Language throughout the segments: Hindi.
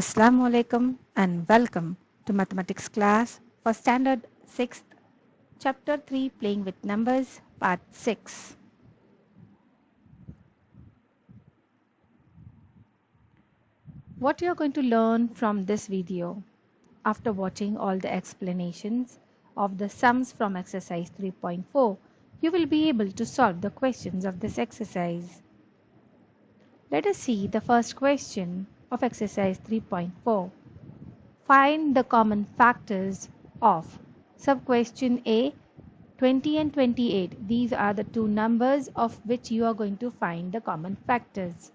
Assalamu alaikum and welcome to mathematics class for standard 6th chapter 3 playing with numbers part 6. What you are going to learn from this video after watching all the explanations of the sums from exercise 3.4, you will be able to solve the questions of this exercise. Let us see the first question of exercise 3.4. Find the common factors of sub-question A, 20 and 28. These are the two numbers of which you are going to find the common factors.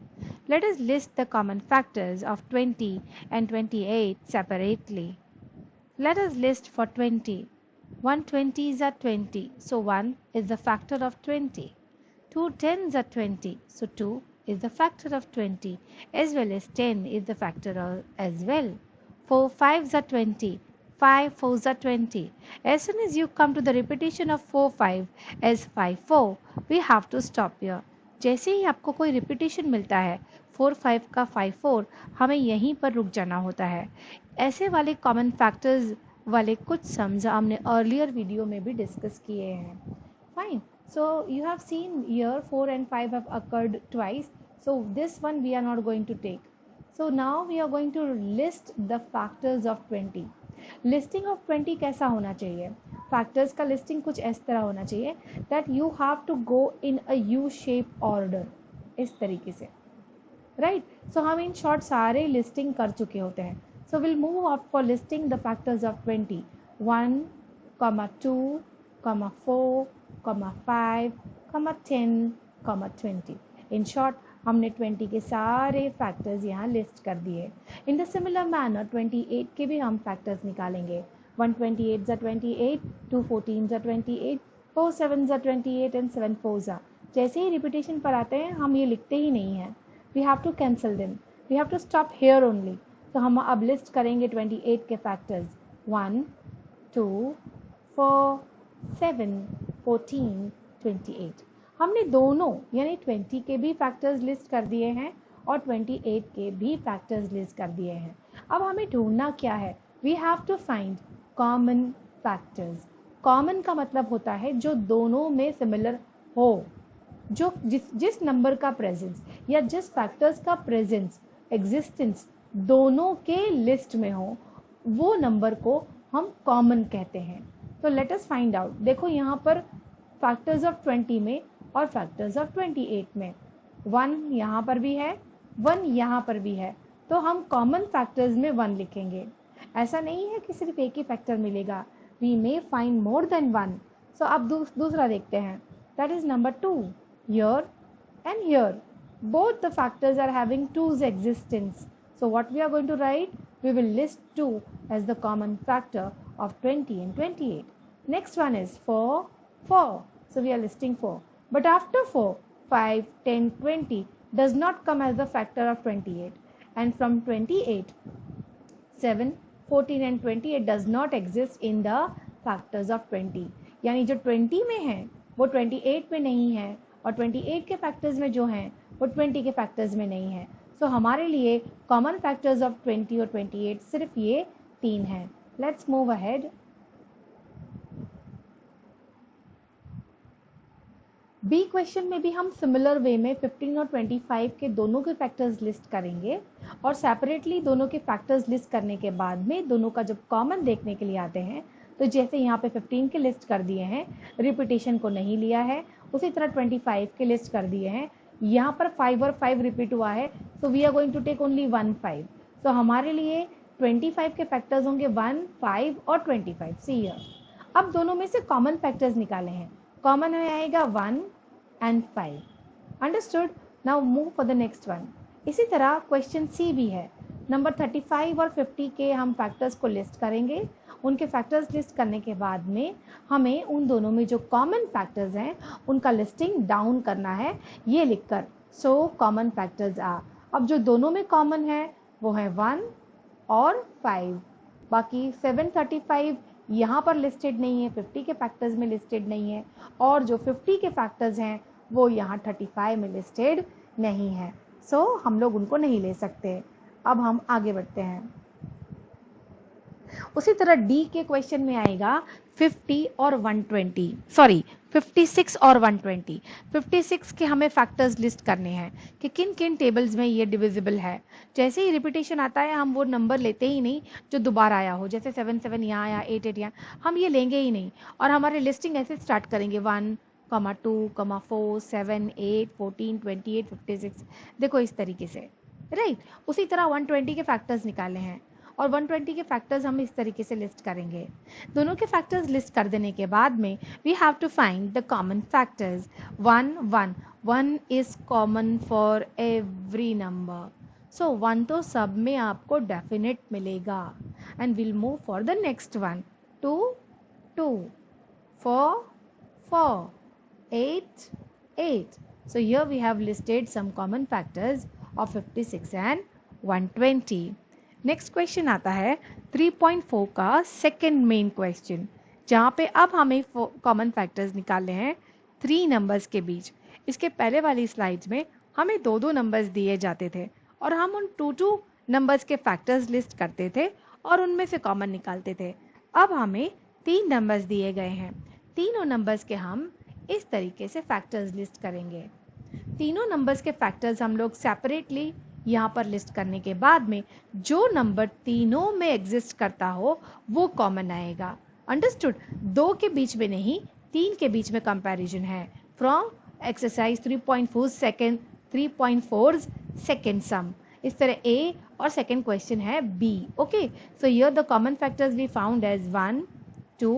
Let us list the common factors of 20 and 28 separately. Let us list for 20. 1 20s are 20, so 1 is the factor of 20. 2 10s are 20, so 2 is the factor of 20, as well as 10 is the factor as well. 4 5s are 20, 5 4s are 20. As soon as you come to the repetition of 4 5 as 5 4, we have to stop here. जैसे ही आपको कोई रिपीटिशन मिलता है 4 5 का 5 4, हमें यहीं पर रुक जाना होता है. ऐसे वाले कॉमन फैक्टर्स वाले कुछ सम्स हमने अर्लियर वीडियो में भी डिस्कस किए हैं. Fine. So you have seen here 4 and 5 have occurred twice. So this one we are not going to take. So now we are going to list the factors of 20. Listing of 20 कैसा होना चाहिए? Factors का listing कुछ इस तरह होना चाहिए that you have to go in a U-shape order. इस तरीके से. Right? So हम in short सारे listing कर चुके होते हैं. So we'll move up for listing the factors of 20. 1, 2, 4, 5, 10, 20. In short, हमने 20 के सारे फैक्टर्स यहाँ लिस्ट कर दिए. इन द सिमिलर मैनर 28 के भी हम फैक्टर्स निकालेंगे. 1 28 are 28, 2 14 are 28, 4 7 are 28 and 7 4 are. जैसे ही रिपीटेशन पर आते हैं हम ये लिखते ही नहीं हैं. We have to cancel them. We have to stop here only. तो हम अब लिस्ट करेंगे 28 के फैक्टर्स. 1 2 4 7 14 28. हमने दोनों यानी 20 के भी फैक्टर्स लिस्ट कर दिए हैं और 28 के भी फैक्टर्स लिस्ट कर दिए हैं. अब हमें ढूंढना क्या है? We have to find common factors. Common का मतलब होता है जो दोनों में सिमिलर हो, जो जिस नंबर का प्रेजेंस या जिस फैक्टर्स का प्रेजेंस एग्जिस्टेंस दोनों के लिस्ट में हो, वो नंबर को हम कॉमन कहते हैं. तो लेट अस फाइंड आउट. देखो यहाँ पर फैक्टर्स ऑफ 20 में और फैक्टर्स ऑफ 28 में 1 यहाँ पर भी है, 1 यहाँ पर भी है, तो हम कॉमन फैक्टर्स में 1 लिखेंगे. ऐसा नहीं है कि सिर्फ एक ही फैक्टर मिलेगा. We may find more than 1. So अब दूसरा देखते हैं. That is number 2. Here and here both the factors are having 2's existence. So what we are going to write? We will list 2 as the common factor of 20 and 28. Next one is 4. So we are listing 4. But after 4, 5, 10, 20 does not come as the factor of 28. And from 28, 7, 14 and 28 does not exist in the factors of 20. यानी जो 20 में है वो 28 में नहीं है और 28 के फैक्टर्स में जो हैं वो 20 के फैक्टर्स में नहीं है. सो हमारे लिए कॉमन फैक्टर्स ऑफ 20 और 28 सिर्फ ये 3 हैं. Let's move ahead. B question में भी हम सिमिलर वे में 15 और 25 के दोनों के फैक्टर्स लिस्ट करेंगे और सेपरेटली दोनों के फैक्टर्स लिस्ट करने के बाद में दोनों का जब कॉमन देखने के लिए आते हैं तो जैसे यहाँ पे 15 के लिस्ट कर दिए हैं, रिपीटेशन को नहीं लिया है, उसी तरह 25 के लिस्ट कर दिए हैं. यहाँ पर 5 और 5 रिपीट हुआ है, so we are going to take only 1 5. सो हमारे लिए 25 के फैक्टर्स होंगे 1 5 और 25. See here. अब दोनों में से कॉमन फैक्टर्स निकाले हैं. कॉमन में आएगा 1 and 5. Understood? Now move for the next one. इसी तरह क्वेश्चन सी भी है. नंबर 35 और 50 के हम फैक्टर्स को लिस्ट करेंगे. उनके फैक्टर्स लिस्ट करने के बाद में हमें उन दोनों में जो कॉमन फैक्टर्स हैं उनका लिस्टिंग डाउन करना है ये लिखकर. सो कॉमन फैक्टर्स आ. अब जो दोनों में कॉमन है वो है 1 और 5. बाकी 7 35 यहाँ पर लिस्टेड नहीं है, 50 के फैक्टर्स में लिस्टेड नहीं है, और जो 50 के फैक्टर्स हैं वो यहाँ 35 में लिस्टेड नहीं है. सो हम लोग उनको नहीं ले सकते. अब हम आगे बढ़ते हैं। उसी तरह डी के क्वेश्चन में आएगा 50 और 120, सॉरी 56 और 120। 56 के हमें फैक्टर्स लिस्ट करने हैं कि किन किन टेबल्स में ये डिविजिबल है। जैसे ही रिपीटेशन आता है हम वो नंबर लेते ही नहीं जो दोबारा आया हो, जैसे 7 7 यहाँ आया, 8 8 यहाँ, हम ये लेंगे ही नहीं और हमारे लिस्टिंग ऐसे स्टार्ट करेंगे 1, 2, 4, 7, 8, 14, 28, 56। देखो इस तरीके से, राइट। उसी तरह 120 के फैक्टर्स निकाले हैं और 120 के फैक्टर्स हम इस तरीके से लिस्ट करेंगे। दोनों के फैक्टर्स लिस्ट कर देने के बाद में we have to find the common factors. 1 is common for every number, so 1 तो सब में आपको डेफिनेट मिलेगा। And will move for the next one. 2 2, 4 4, 8 8. So here we have listed some common factors of 56 and 120. Next question आता है 3.4 का सेकेंड मेन क्वेश्चन, जहाँ पे अब हमें कॉमन फैक्टर्स निकालने हैं 3 नंबर्स के बीच। इसके पहले वाली स्लाइड्स में हमें 2 नंबर्स दिए जाते थे और हम उन 2 नंबर्स के फैक्टर्स लिस्ट करते थे और उनमें से कॉमन निकालते थे। अब हमें 3 नंबर्स दिए गए हैं, तीनों नंबर्स के हम इस तरीके से फैक्टर्स लिस्ट करेंगे। तीनों नंबर्स के फैक्टर्स हम लोग सेपरेटली यहाँ पर लिस्ट करने के बाद में जो नंबर तीनों में एग्जिस्ट करता हो वो कॉमन आएगा। अंडरस्टूड? 2 के बीच में नहीं, 3 के बीच में कंपैरिजन है फ्रॉम एक्सरसाइज 3.4 सेकेंड सम। इस तरह ए और सेकेंड क्वेश्चन है बी। Okay, so here the common factors we found as 1, 2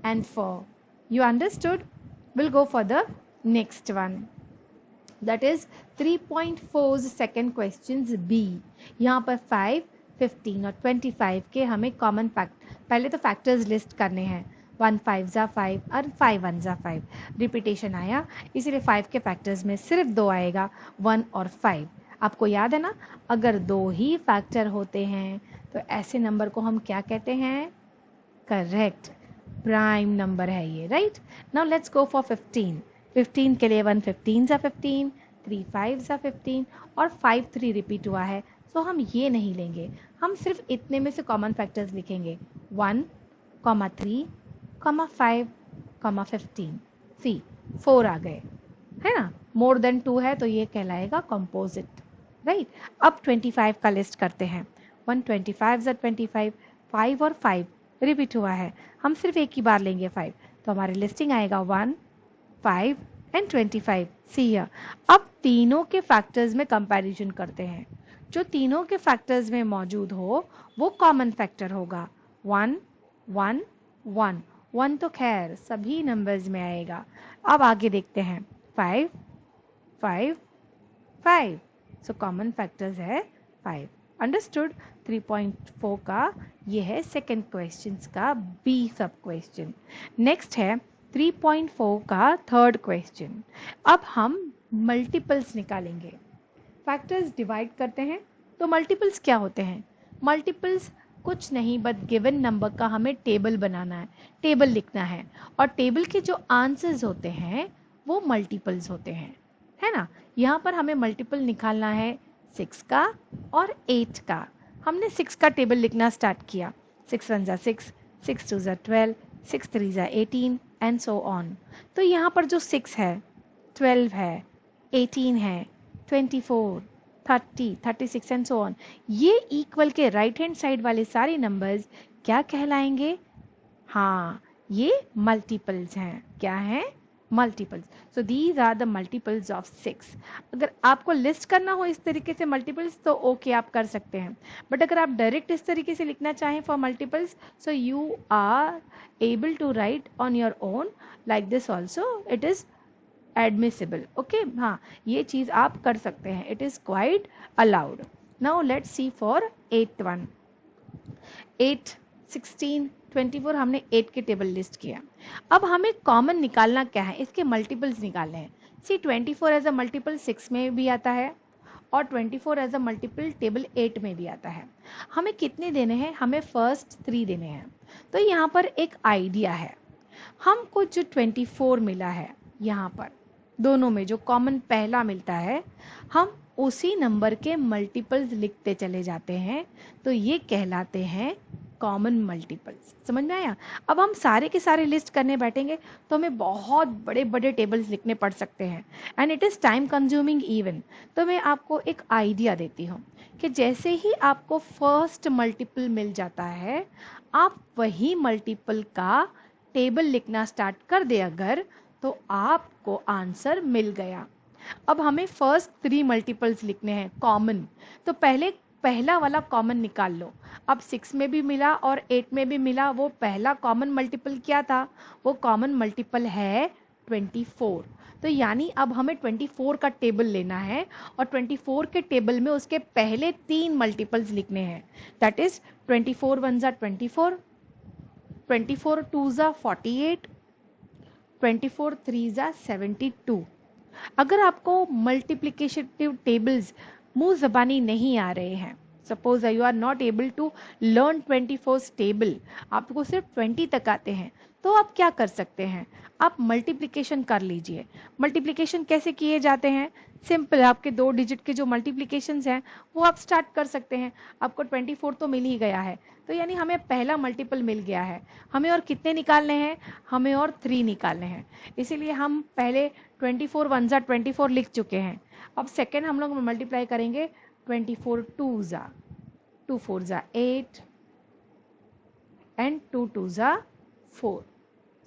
and 4. You understood? We'll go for the next one. That is 3.4's second questions B. यहाँ पर 5, 15 और 25 के हमें कॉमन पहले तो फैक्टर्स लिस्ट करने हैं। 1 5 जा 5 और 5 1 जा 5। रिपीटेशन आया इसीलिए 5 के फैक्टर्स में सिर्फ 2 आएगा, 1 और 5। आपको याद है ना, अगर 2 ही फैक्टर होते हैं तो ऐसे नंबर को हम क्या कहते हैं? करेक्ट, प्राइम नंबर है ये, right. Now let's go for 15। 15 के लिए 1 15 जा 15, 3 5 जा 15 और 5 3 रिपीट हुआ है, सो हम ये नहीं लेंगे। हम सिर्फ इतने में से कॉमन फैक्टर्स लिखेंगे 1, 3, 5, 15। सी 4 आ गए, है ना। मोर देन 2 है तो ये कहलाएगा कंपोजिट, राइट। अब 25 का लिस्ट करते हैं। 1 25 जा 25, 5 और 5 रिपीट हुआ है, हम सिर्फ एक ही बार लेंगे 5, तो हमारी लिस्टिंग आएगा 1, 5 एंड 25। सी हियर, अब तीनों के फैक्टर्स में कंपैरिजन करते हैं। जो तीनों के फैक्टर्स में मौजूद हो वो कॉमन फैक्टर होगा। 1 1 1 1 तो खैर सभी नंबर्स में आएगा। अब आगे देखते हैं 5 5 5, सो कॉमन फैक्टर्स है 5। अंडरस्टूड? 3.4 का ये है सेकेंड क्वेश्चन का बी सब क्वेश्चन। नेक्स्ट है 3.4 का थर्ड क्वेश्चन। अब हम मल्टीपल्स निकालेंगे। फैक्टर्स डिवाइड करते हैं तो मल्टीपल्स क्या होते हैं? मल्टीपल्स कुछ नहीं बट गिवन नंबर का हमें टेबल बनाना है, टेबल लिखना है और टेबल के जो आंसर्स होते हैं वो मल्टीपल्स होते हैं, है ना। यहाँ पर हमें मल्टीपल निकालना है 6 का और 8 का। हमने 6 का टेबल लिखना स्टार्ट किया। 6 1 जा 6, 6 2 जा 12, 6 3 जा 18 एंड सो ऑन। तो यहाँ पर जो 6 है, 12 है, 18 है, 24, 30, 36 एंड सो ऑन, ये इक्वल के राइट हैंड साइड वाले सारे नंबर्स क्या कहलाएंगे? हाँ, ये मल्टीपल्स हैं। क्या हैं? Multiples. So these are the multiples of 6। अगर आपको लिस्ट करना हो इस तरीके से मल्टीपल्स तो ओके आप कर सकते हैं, बट अगर आप डायरेक्ट इस तरीके से लिखना चाहें for multiples so you are able to write on your own like this also, it is admissible. Okay, हाँ, ये चीज़ आप कर सकते हैं, it is quite allowed. Now let's see for 8th one. 8, 16, 24 हमने 8 के टेबल लिस्ट किया। अब हमें कॉमन निकालना क्या है? इसके मल्टीपल्स निकालने हैं। सी 24 एज अ मल्टीपल 6 में भी आता है और 24 एज अ मल्टीपल टेबल 8 में भी आता है। हमें कितने देने हैं? हमें फर्स्ट 3 देने हैं। तो यहाँ पर एक आइडिया है, हमको जो 24 मिला है यहाँ पर दोनों में जो कॉमन पहला मिलता है, हम उसी नंबर के मल्टीपल्स लिखते चले जाते हैं तो ये कहलाते हैं कॉमन मल्टीपल्स। समझ में आया? अब हम सारे के सारे लिस्ट करने बैठेंगे तो हमें बहुत बड़े बड़े टेबल्स लिखने पड़ सकते हैं and it is time consuming even. तो मैं आपको एक आइडिया देती हूँ कि जैसे ही आपको फर्स्ट मल्टीपल मिल जाता है, आप वही मल्टीपल का टेबल लिखना स्टार्ट कर दे अगर, तो आपको आंसर मिल गया। अब हमें फर्स्ट 3 मल्टीपल्स लिखने हैं कॉमन, तो पहला वाला कॉमन निकाल लो। अब 6 में भी मिला और 8 में भी मिला, वो पहला कॉमन मल्टीपल क्या था? वो कॉमन मल्टीपल है 24। तो यानी अब हमें 24 का टेबल लेना है और 24 के टेबल में उसके पहले 3 मल्टीपल्स लिखने हैं। दैट इज 24 1 जा 24, 24 2 जा 48, 24 3 जा 72। अगर आपको मल्टीप्लिकेटिव टेबल्स मुंह ज़बानी नहीं आ रहे हैं, suppose you are not able to learn 24 table, आपको सिर्फ 20 तक आते हैं, तो आप क्या कर सकते हैं? आप मल्टीप्लिकेशन कर लीजिए। मल्टीप्लिकेशन कैसे किए जाते हैं? सिंपल, आपके 2 डिजिट के जो मल्टीप्लिकेशंस हैं वो आप स्टार्ट कर सकते हैं। आपको 24 तो मिल ही गया है, तो यानी हमें पहला मल्टीपल मिल गया है। हमें और कितने निकालने हैं? हमें और 3 निकालने हैं। इसीलिए हम पहले 24 1 जा 24 लिख चुके हैं। अब सेकेंड हम लोग मल्टीप्लाई करेंगे 24 2 जा 2 4 जा 8 एंड 2 2 जा 4।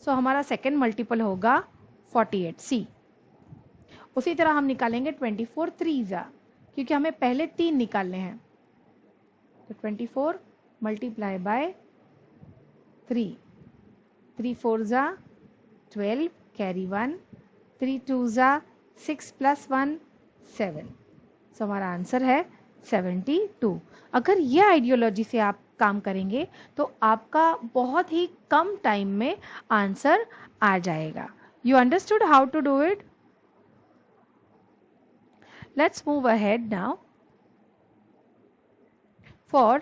सो हमारा सेकेंड मल्टीपल होगा 48 सी। उसी तरह हम निकालेंगे 24 3 जा, क्योंकि हमें पहले 3 निकालने हैं। तो 24 मल्टीप्लाई बाय 3, 3 4 जा 12 कैरी 1, 3 2 जा 6 प्लस 1 7। सो हमारा आंसर है 72। अगर ये आइडियोलॉजी से आप काम करेंगे तो आपका बहुत ही कम टाइम में आंसर आ जाएगा। You understood how to do it? Let's move ahead now for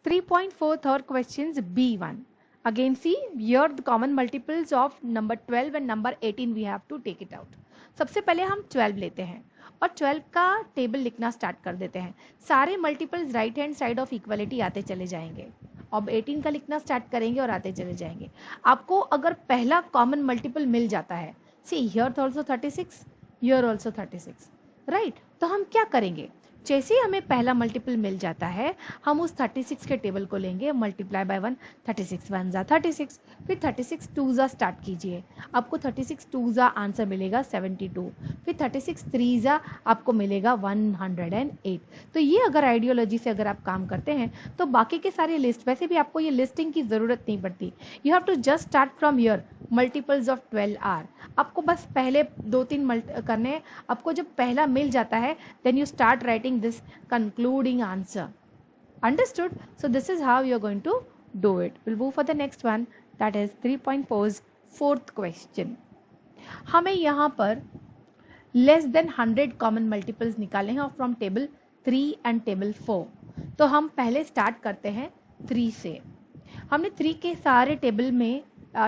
3.4 third questions B1. Again see here the common multiples of number 12 and number 18 we have to take it out. सबसे पहले हम 12 लेते हैं और 12 का टेबल लिखना स्टार्ट कर देते हैं। सारे multiples right hand side of equality आते चले जाएंगे। अब 18 का लिखना स्टार्ट करेंगे और आते चले जाएंगे। आपको अगर पहला कॉमन मल्टीपल मिल जाता है, see here also 36, here also 36, right? तो हम क्या करेंगे? जैसे ही हमें पहला मल्टीपल मिल जाता है, हम उस 36 के टेबल को लेंगे, मल्टीप्लाई बाय 1, 36 1 जा 36, फिर 36 2 जा स्टार्ट कीजिए, आपको 36 2 जा आंसर मिलेगा 72, फिर 36 3 जा आपको मिलेगा 108। तो ये अगर आइडियोलॉजी से अगर आप काम करते हैं तो बाकी के सारे लिस्ट, वैसे भी आपको ये लिस्टिंग की ज़रूरत नहीं पड़ती। You have to just start from here multiples of 12 are. आपको बस पहले 2-3 करने हैं। आपको जब पहला मिल जाता है then you start writing this concluding answer. Understood? So this is how you are going to do it. We'll move for the next one, that is 3.4's fourth question. हमें यहाँ पर लेस देन 100 कॉमन मल्टीपल्स निकाले हैं फ्रॉम टेबल 3 एंड टेबल 4। तो हम पहले स्टार्ट करते हैं 3 से। हमने 3 के सारे टेबल में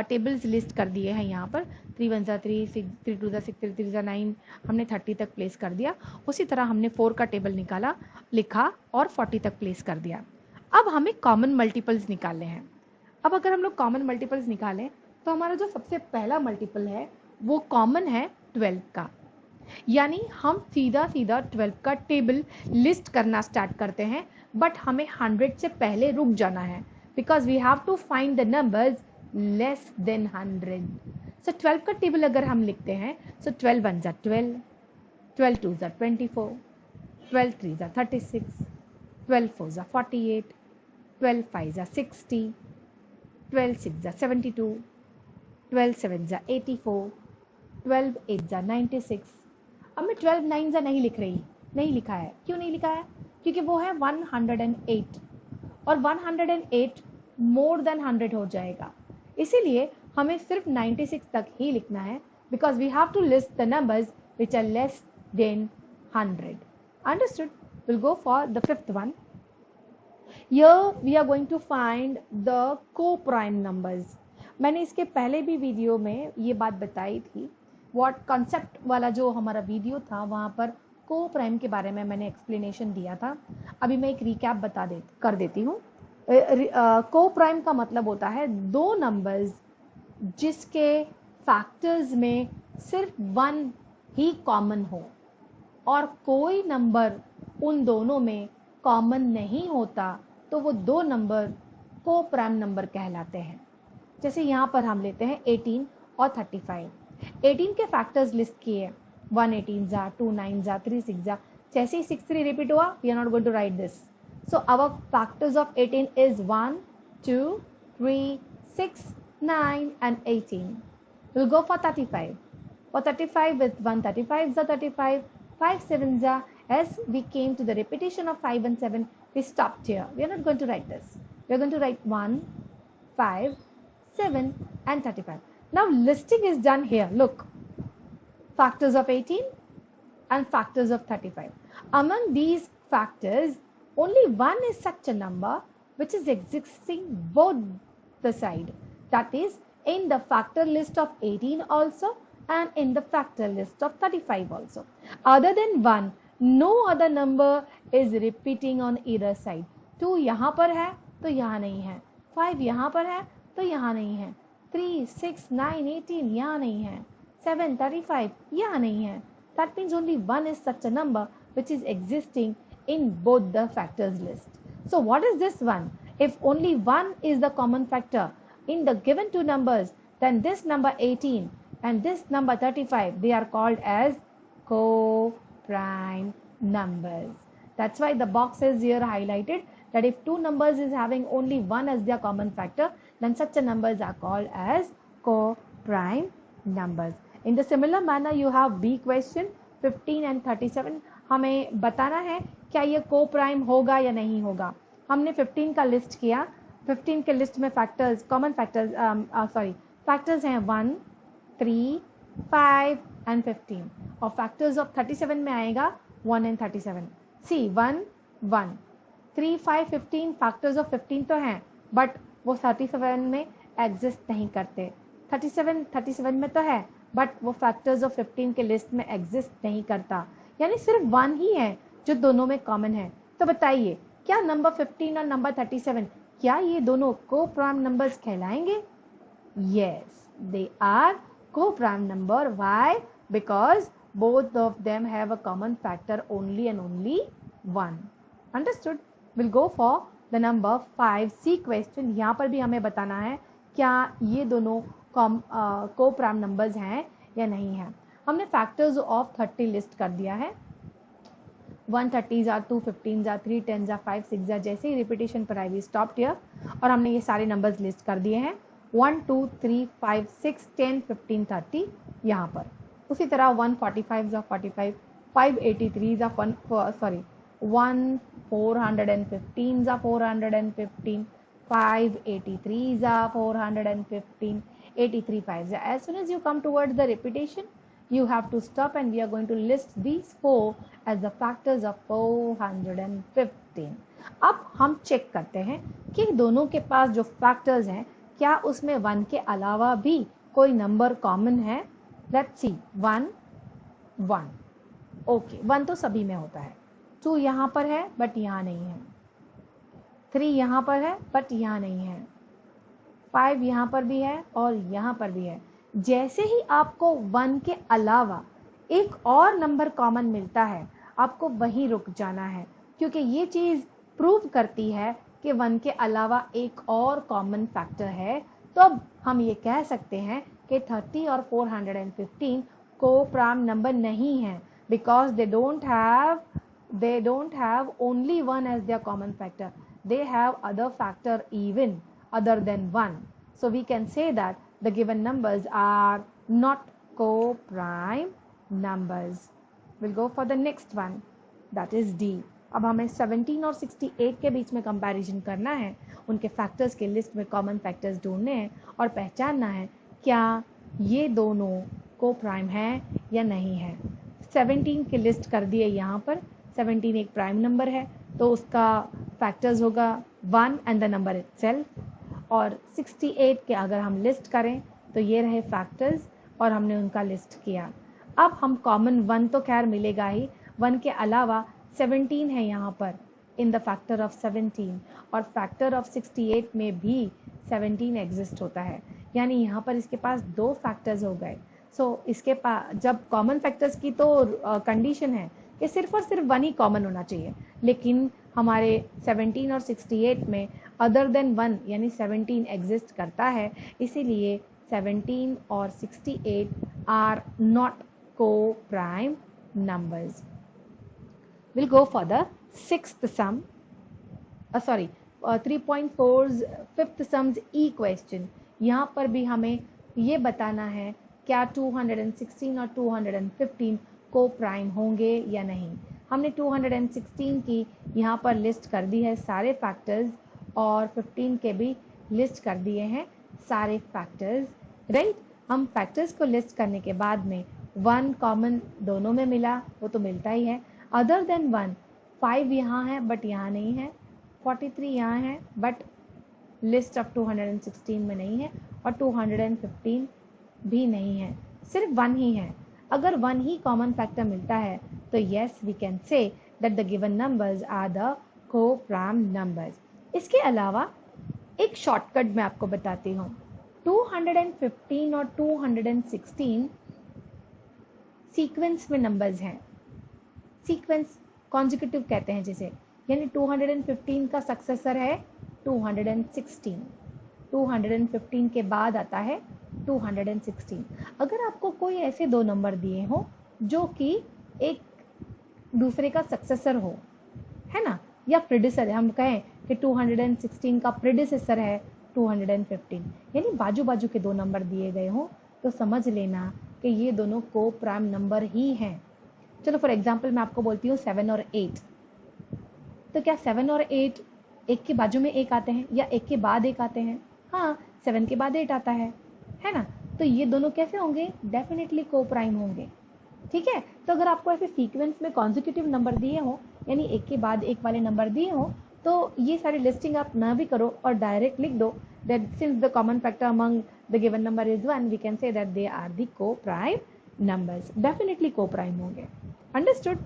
टेबल्स लिस्ट कर दिए हैं यहाँ पर। 3 1 जा 3, 6 3 2 जा 6, 3 3 जा 9, हमने 30 तक प्लेस कर दिया। उसी तरह हमने 4 का टेबल निकाला, लिखा और 40 तक प्लेस कर दिया। अब हमें कॉमन मल्टीपल्स निकालने हैं। अब अगर हम लोग कॉमन मल्टीपल्स निकालें तो हमारा जो सबसे पहला मल्टीपल है वो कॉमन है 12 का, यानी हम सीधा सीधा 12 का टेबल लिस्ट करना स्टार्ट करते हैं। बट हमें 100 से पहले रुक जाना है, because we have to find the numbers less than 100। So 12 का टेबल अगर हम लिखते हैं, सो 12 1 जा 12, 12 2 जा 24, 12 3 जा 36, 12 4 जा 48, 12 5 जा 60, 12 6 जा 72, 12 7 जा 84, 12 8 जा 96। अब मैं 12 9 जा नहीं लिख रही, नहीं लिखा है। क्यों नहीं लिखा है? क्योंकि वो है 108 और 108 मोर देन 100 हो जाएगा। इसीलिए हमें सिर्फ 96 तक ही लिखना है, because we have to list the numbers which are less than 100। Understood? Will go for the fifth one. Here we are going to find the co-prime numbers. मैंने इसके पहले भी वीडियो में ये बात बताई थी। व्हाट कॉन्सेप्ट वाला जो हमारा वीडियो था वहाँ पर को प्राइम के बारे में मैंने एक्सप्लेनेशन दिया था। अभी मैं एक रिकैप कर देती हूँ। को प्राइम का मतलब होता है दो नंबर्स जिसके फैक्टर्स में सिर्फ वन ही कॉमन हो और कोई नंबर उन दोनों में कॉमन नहीं होता तो वो दो नंबर को प्राइम नंबर कहलाते हैं। जैसे यहाँ पर हम लेते हैं 18 और 35। 18 के फैक्टर्स लिस्ट किए, 1 18 जा, 2 9 जा, 3 6 जा। जैसे ही 6 3 रिपीट हुआ, we are not going to write this. So our factors of 18 is 1 2 3 6 9 and 18. We'll go for 35. For 35 with 1 35 is 35, 5 7 ja. As we came to the repetition of 5 and 7, we stopped here. We are not going to write this. We are going to write 1, 5, 7 and 35. Now listing is done here. Look, factors of 18 and factors of 35. Among these factors, only one is such a number which is existing both the side. That is in the factor list of 18 also and in the factor list of 35 also. Other than 1, no other number is repeating on either side. 2 यहाँ पर है तो यहाँ नहीं है, 5 यहाँ पर है तो यहाँ नहीं है, 3 6 9 18 यहाँ नहीं है, 7 35 यहाँ नहीं है. That means only 1 is such a number which is existing in both the factors list. So what is this one? If only 1 is the common factor in the given two numbers, then this number 18 and this number 35, they are called as co-prime numbers. That's why the box is here highlighted that if two numbers is having only 1 as their common factor, then such a numbers are called as co-prime numbers. In the similar manner, you have B question 15 and 37. हमें बताना है क्या ये को प्राइम होगा या नहीं होगा. हमने 15 का लिस्ट किया. 15 के लिस्ट में फैक्टर्स, कॉमन फैक्टर्स फैक्टर्स हैं 1 3 5 एंड 15 और फैक्टर्स ऑफ 37 में आएगा 1 एंड 37. सी 1 1 3 5 15 फैक्टर्स ऑफ 15 तो हैं बट वो 37 में एग्जिस्ट नहीं करते. 37 में तो है बट वो फैक्टर्स ऑफ 15 के लिस्ट में एग्जिस्ट नहीं करता, यानी सिर्फ 1 ही है जो दोनों में कॉमन है. तो बताइए क्या नंबर 15 और नंबर 37 क्या ये दोनों को प्राइम नंबर्स कहलाएंगे? Yes, they are co-prime number. Why? Because both of them have a common factor only and only 1. Understood? We'll go for the number 5C question. यहाँ पर भी हमें बताना है क्या ये दोनों co-prime numbers हैं या नहीं है. हमने factors of 30 लिस्ट कर दिया है. 130 जा, 215 जा, 310 जा, 5 6 जा. जैसे ही रिपीटेशन पर आई वी स्टॉप्ड हियर और हमने ये सारे नंबर्स लिस्ट कर दिए हैं. 1 2 3 5 6 10 15 30 यहाँ पर. उसी तरह 145 जा 45, 583 जा 1 415 जा 415, 583 जा 415, 83 5 जा. As soon as you come towards the repetition, you have to stop and we are going to list these four as the factors of 415. अब हम चेक करते हैं कि दोनों के पास जो फैक्टर्स हैं क्या उसमें 1 के अलावा भी कोई नंबर कॉमन है. Let's see. 1 1 ओके, 1 तो सभी में होता है. 2 यहाँ पर है बट यहाँ नहीं है. 3 यहाँ पर है बट यहाँ नहीं है. 5 यहाँ पर भी है और यहाँ पर भी है. जैसे ही आपको 1 के अलावा एक और नंबर कॉमन मिलता है आपको वहीं रुक जाना है, क्योंकि ये चीज़ प्रूव करती है कि 1 के अलावा एक और कॉमन फैक्टर है. तो अब हम ये कह सकते हैं कि 30 और 415 को प्राइम नंबर नहीं है, because they don't have only 1 as their common factor. They have other factor even other than 1. So we can say that the given numbers are not co-prime numbers. We'll go for the next one, that is D. अब हमें 17 और 68 के बीच में कंपैरिजन करना है. उनके फैक्टर्स के लिस्ट में कॉमन फैक्टर्स ढूंढने हैं और पहचानना है क्या ये दोनों को-प्राइम हैं या नहीं है. 17 के लिस्ट कर दिए यहाँ पर. 17 एक प्राइम नंबर है तो उसका फैक्टर्स होगा 1 एंड द नंबर इटसेल्फ. और 68 के अगर हम लिस्ट करें तो ये रहे फैक्टर्स और हमने उनका लिस्ट किया. अब हम कॉमन 1 तो खैर मिलेगा ही, 1 के अलावा 17 है यहाँ पर इन द फैक्टर ऑफ 17, और फैक्टर ऑफ 68 में भी 17 एग्जिस्ट होता है, यानी यहाँ पर इसके पास 2 फैक्टर्स हो गए। सो इसके पास जब कॉमन फैक्टर्स की तो कंडीशन है कि सिर्फ और सिर्फ 1 ही कॉमन होना चाहिए, लेकिन हमारे 17 और 68 में अदर देन 1 यानी 17 एग्जिस्ट करता है, इसीलिए 17 और 68 are not co-prime numbers. We'll go for the sixth sum. 3.4's fifth sums E question. यहाँ पर भी हमें ये बताना है क्या 216 और 215 को प्राइम होंगे या नहीं। हमने 216 की यहाँ पर लिस्ट कर दी है सारे फैक्टर्स, और 15 के भी लिस्ट कर दिए हैं सारे फैक्टर्स, राइट। हम फैक्टर्स को लिस्ट करने के बाद में 1 कॉमन दोनों में मिला, वो तो मिलता ही है। अदर देन 1, 5 यहाँ है बट यहाँ नहीं है, 43 यहाँ है बट लिस्ट ऑफ 216 में नहीं है, और 215 भी नहीं है, सिर्फ 1 ही है। अगर 1 ही कॉमन फैक्टर मिलता है तो yes we can say that the given numbers are the co-prime numbers. इसके अलावा एक शॉर्टकट मैं आपको बताती हूँ। 215 और 216 सीक्वेंस में नंबर्स हैं, सीक्वेंस कॉन्जिक्यूटिव कहते हैं जिसे, यानी 215 का सक्सेसर है 216, 215 के बाद आता है 216। अगर आपको कोई ऐसे 2 नंबर दिए हो जो कि एक दूसरे का सक्सेसर हो, है ना, या प्रेडिसर है, हम कहें कि 216 का प्रेडिसेसर है 215, यानी बाजू बाजू के 2 नंबर दिए गए हो, तो समझ लेना कि ये दोनों को प्राइम नंबर ही हैं। चलो फॉर एग्जांपल मैं आपको बोलती हूँ 7 और 8, तो क्या 7 और 8 एक के बाजू में एक आते हैं या एक के बाद एक आते हैं? हाँ, 7 के बाद 8 आता है ना। तो ये दोनों कैसे होंगे? डेफिनेटली को प्राइम होंगे, ठीक है। तो अगर आपको ऐसे सीक्वेंस में कॉन्जिक्यूटिव नंबर दिए हो, यानी एक के बाद एक वाले नंबर दिए हो, तो ये सारी लिस्टिंग आप ना भी करो और डायरेक्ट लिख दो that since the common factor among the given number is 1, we can say that they are the co-prime numbers. Definitely co-prime होंगे। Understood?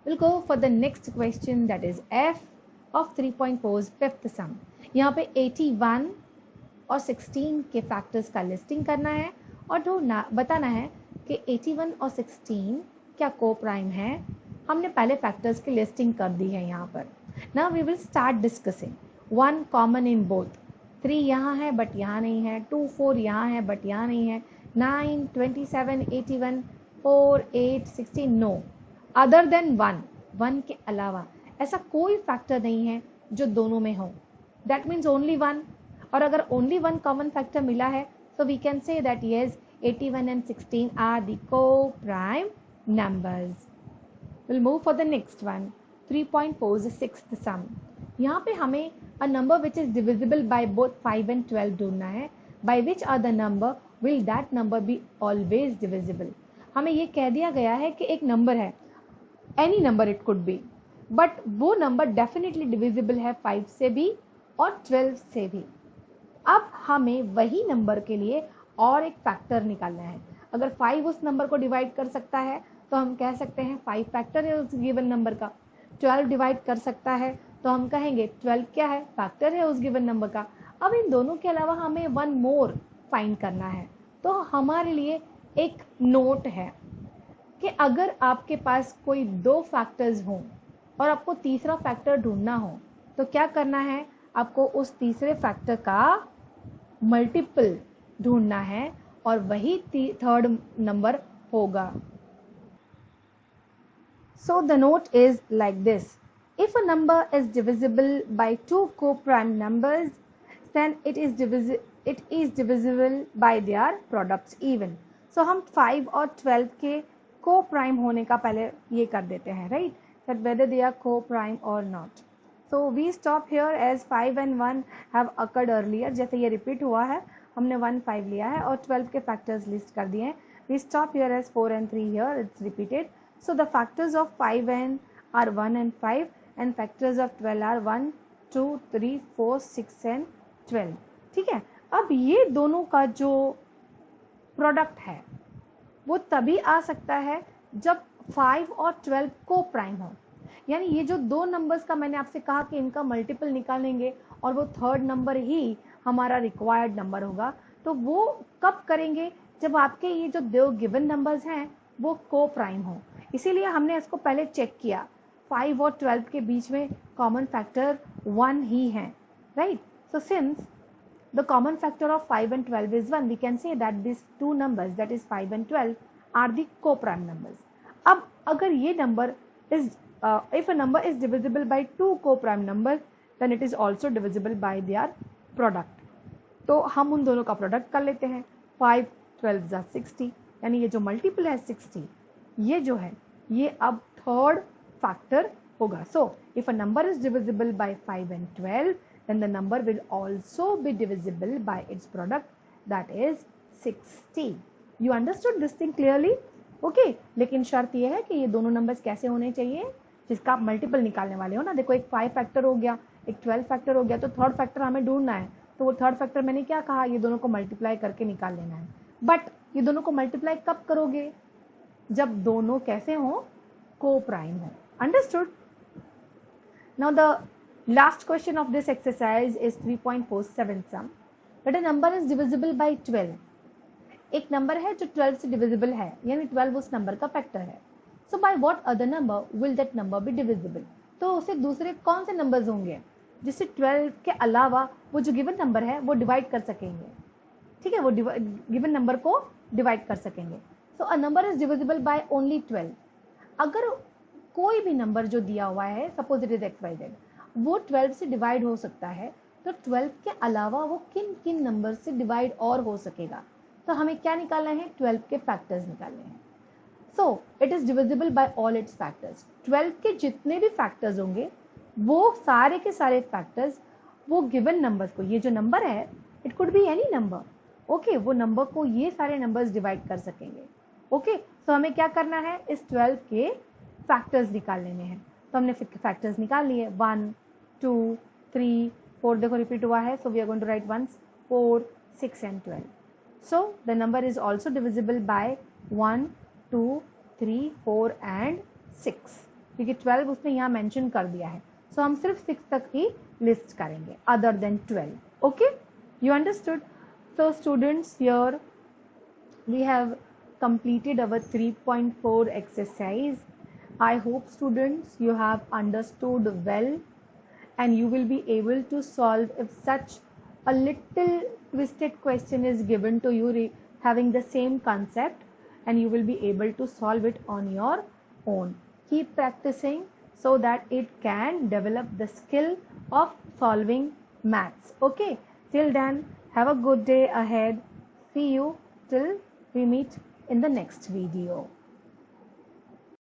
We'll go for the next question, that is F of 3.4's fifth sum. यहाँ पे 81 और 16 के फैक्टर्स का लिस्टिंग करना है और बताना है कि 81 और 16 क्या को-प्राइम है। हमने पहले फैक्टर्स की लिस्टिंग कर दी है यहाँ पर। Now we will start discussing. 1 common in both, 3 यहाँ है बट यहाँ नहीं है, 2 4 यहाँ है बट यहाँ नहीं है, 9 27 81 4 8 16 नो। अदर देन 1 के अलावा ऐसा कोई फैक्टर नहीं है जो दोनों में हो, दैट मीन्स ओनली 1। और अगर ओनली 1 कॉमन फैक्टर मिला है तो we can say that yes 81 and 16 are the co-prime numbers. Will move for the next one, 3.4's sixth sum. यहाँ पे हमें a number which is divisible by both 5 and 12 ढूंढना है। by which other number will that number be always divisible? हमें ये कह दिया गया है कि एक नंबर है, any number it could be, but वो नंबर definitely divisible है 5 से भी और 12 से भी। अब हमें वही नंबर के लिए और एक फैक्टर निकालना है। अगर 5 उस नंबर को डिवाइड कर सकता है तो हम कह सकते हैं 5 फैक्टर है उस गिवन नंबर का। 12 डिवाइड कर सकता है तो हम कहेंगे 12 क्या है? फैक्टर है उस गिवन नंबर का। अब इन दोनों के अलावा हमें 1 मोर फाइंड करना है, तो हमारे लिए एक नोट है कि अगर आपके पास कोई 2 फैक्टर्स हों और आपको तीसरा फैक्टर ढूंढना हो तो क्या करना है? आपको उस तीसरे फैक्टर का मल्टीपल ढूंढना है और वही थर्ड नंबर होगा। So the note is like this. If a number is divisible by 2 co-prime numbers, then it is divisible by their products even. So हम 5 और 12 के co-prime होने का पहले ये कर देते हैं, right? That whether they are co-prime or not. So we stop here as 5 and 1 have occurred earlier. जैसे ये repeat हुआ है, हमने 1 5 लिया है और 12 के factors list कर दिए हैं। We stop here as 4 and 3 here, it's repeated. So the factors of 5 are 1 and 5 and factors of 12 are 1, 2, 3, 4, 6 and 12. ठीक है। अब ये दोनों का जो प्रोडक्ट है वो तभी आ सकता है जब 5 और 12 को प्राइम हो, यानी ये जो दो नंबर्स का मैंने आपसे कहा कि इनका मल्टीपल निकालेंगे और वो थर्ड नंबर ही हमारा रिक्वायर्ड नंबर होगा, तो वो कब करेंगे, जब आपके ये जो दो गिवन नंबर्स हैं वो को प्राइम हो। इसीलिए हमने इसको पहले चेक किया, 5 और 12 के बीच में कॉमन फैक्टर 1 ही है, right. So since the common factor of 5 and 12 is 1, we can say that these two numbers, that is 5 and 12, are the co-prime numbers. अब अगर ये number is if a number is divisible by two co-prime numbers, then it is also divisible by their product. तो हम उन दोनों का प्रोडक्ट कर लेते हैं, 5 12 जा 60, यानी ये जो मल्टीपल है 60, ये जो है ये अब थर्ड फैक्टर होगा। So if a number is divisible bye 5 and 12, then the number will also be divisible by its product, that is 60. You understood this thing clearly? Okay, लेकिन शर्त यह है कि ये दोनों नंबर्स कैसे होने चाहिए जिसका आप मल्टीपल निकालने वाले हो ना। देखो एक 5 फैक्टर हो गया, एक 12 फैक्टर हो गया, तो थर्ड फैक्टर हमें ढूंढना है। तो वो थर्ड फैक्टर मैंने क्या कहा, ये दोनों को मल्टीप्लाई करके निकाल लेना है। बट ये दोनों को मल्टीप्लाई कब करोगे, जब दोनों कैसे हो, को प्राइम हो। Understood? Now the last question of this exercise is 3.47 sum that a number is divisible by 12. एक नंबर है जो 12 से डिविजिबल है, यानी 12 उस नंबर का फैक्टर है। So by what other number will that number be divisible, तो उसे दूसरे कौन से नंबर्स होंगे जिससे 12 के अलावा वो जो गिवन नंबर है वो डिवाइड कर सकेंगे। ठीक है, वो गिवन नंबर को डिवाइड कर सकेंगे। So a number is divisible by only 12। अगर कोई भी नंबर जो दिया हुआ है, सपोज इट इज XYZ, वो 12 से डिवाइड हो सकता है, तो 12 के अलावा वो किन किन नंबर से डिवाइड और हो सकेगा, तो हमें क्या निकालना है, 12 के फैक्टर्स निकालने हैं। So it is divisible bye all it's factors. 12 के जितने भी फैक्टर्स होंगे वो सारे के सारे फैक्टर्स वो गिवन नंबर को, ये जो नंबर है it could be any number, okay, वो नंबर को ये सारे नंबर्स डिवाइड कर सकेंगे। ओके, सो हमें क्या करना है, इस 12 के फैक्टर्स निकाल लेने हैं। तो हमने फैक्टर्स निकाल लिए, 1 2 3 4, देखो रिपीट हुआ है, so we are going to write once 4 6 and 12. So the number is also divisible by 1 2 3 4 and 6, क्योंकि 12 उसने यहाँ मेंशन कर दिया है। सो हम सिर्फ 6 तक ही लिस्ट करेंगे other than 12। Okay, you understood? So students, here we have completed our 3.4 exercise. I hope students you have understood well and you will be able to solve if such a little twisted question is given to you having the same concept, and you will be able to solve it on your own. Keep practicing so that it can develop the skill of solving maths. Okay, till then have a good day ahead. See you till we meet in the next video.